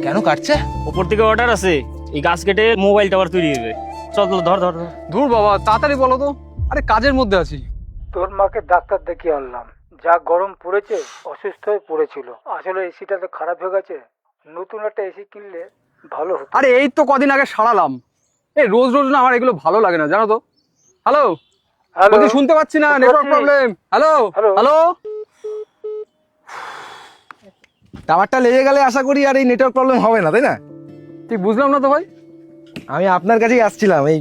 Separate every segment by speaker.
Speaker 1: কেন কাটছে?
Speaker 2: উপর থেকে অর্ডার আছে, এই গাছ কেটে মোবাইল টাওয়ার তৈরি হবে। চল চল, ধর ধর ধর।
Speaker 3: দূর বাবা, তাড়াতাড়ি বলো তো, আরে কাজের মধ্যে আছি।
Speaker 4: তোর মাকে ডাক্তার দেখিয়ে আনলাম, যা গরম পড়েছে অসুস্থ হয়ে পড়েছিল। আসলে এসিটা তো খারাপ হয়ে গেছে, নতুন একটা এসি কিনলে ভালো হতো।
Speaker 3: আরে এই তো কদিন আগে সারালাম। এই রোজ রোজ না আমার এগুলো ভালো লাগে না, জানো তো। হ্যালো, বলছি শুনতে পাচ্ছি না, network problem. Hello
Speaker 4: hello.
Speaker 3: Hello.
Speaker 1: টাওয়ারটা লেগে গেলে আশা করি আর এই নেটওয়ার্ক প্রবলেম হবে না, তাই না?
Speaker 3: ঠিক বুঝলাম না তো ভাই।
Speaker 1: আমি আপনার কাছেই আসছিলাম এই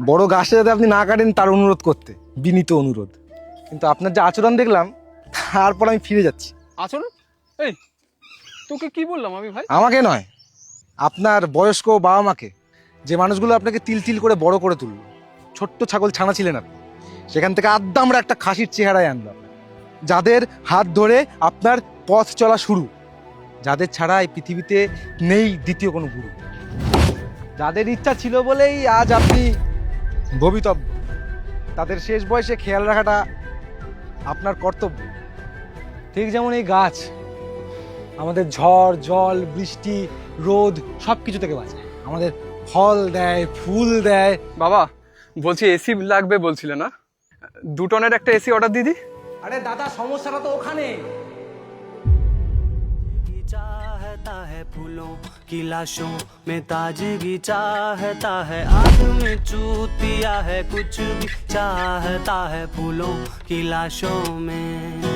Speaker 1: বড় গাছটা যাতে আপনি না কাটেন তার অনুরোধ করতে, বিনীত অনুরোধ। কিন্তু আপনার যে আচরণ দেখলাম, তারপর আমি ফিরে যাচ্ছি।
Speaker 3: আচরণ? এই তোকে কি বললাম আমি ভাই?
Speaker 1: আমাকে নয়, আপনার বয়স্ক বাবা মাকে, যে মানুষগুলো আপনাকে তিল তিল করে বড় করে তুললো। ছোট্ট ছাগল ছানা ছিলেন আপনি, সেখান থেকে আদ্দামরা একটা খাসির চেহারায় আনলো। যাদের হাত ধরে আপনার পথ চলা শুরু, যাদের ছাড়া এই পৃথিবীতে নেই দ্বিতীয় কোনো গুরু, যাদের ইচ্ছা ছিল বলেই আজ আপনি ভবিতব্য, তাদের শেষ বয়সে খেয়াল রাখাটা আপনার কর্তব্য। ঠিক যেমন এই গাছ আমাদের ঝড় জল বৃষ্টি রোদ সব কিছু থেকে বাঁচায়, আমাদের ফল দেয় ফুল দেয়।
Speaker 3: বাবা বলছি এসি লাগবে বলছিলে না, 2 টনের একটা এসি অর্ডার দিদি।
Speaker 1: আরে দাদা, সমস্যাটা তো ওখানে।
Speaker 5: चाहता है फूलों की लाशों में ताजगी, चाहता है आदमी चूतिया है, कुछ भी चाहता है फूलों की लाशों में।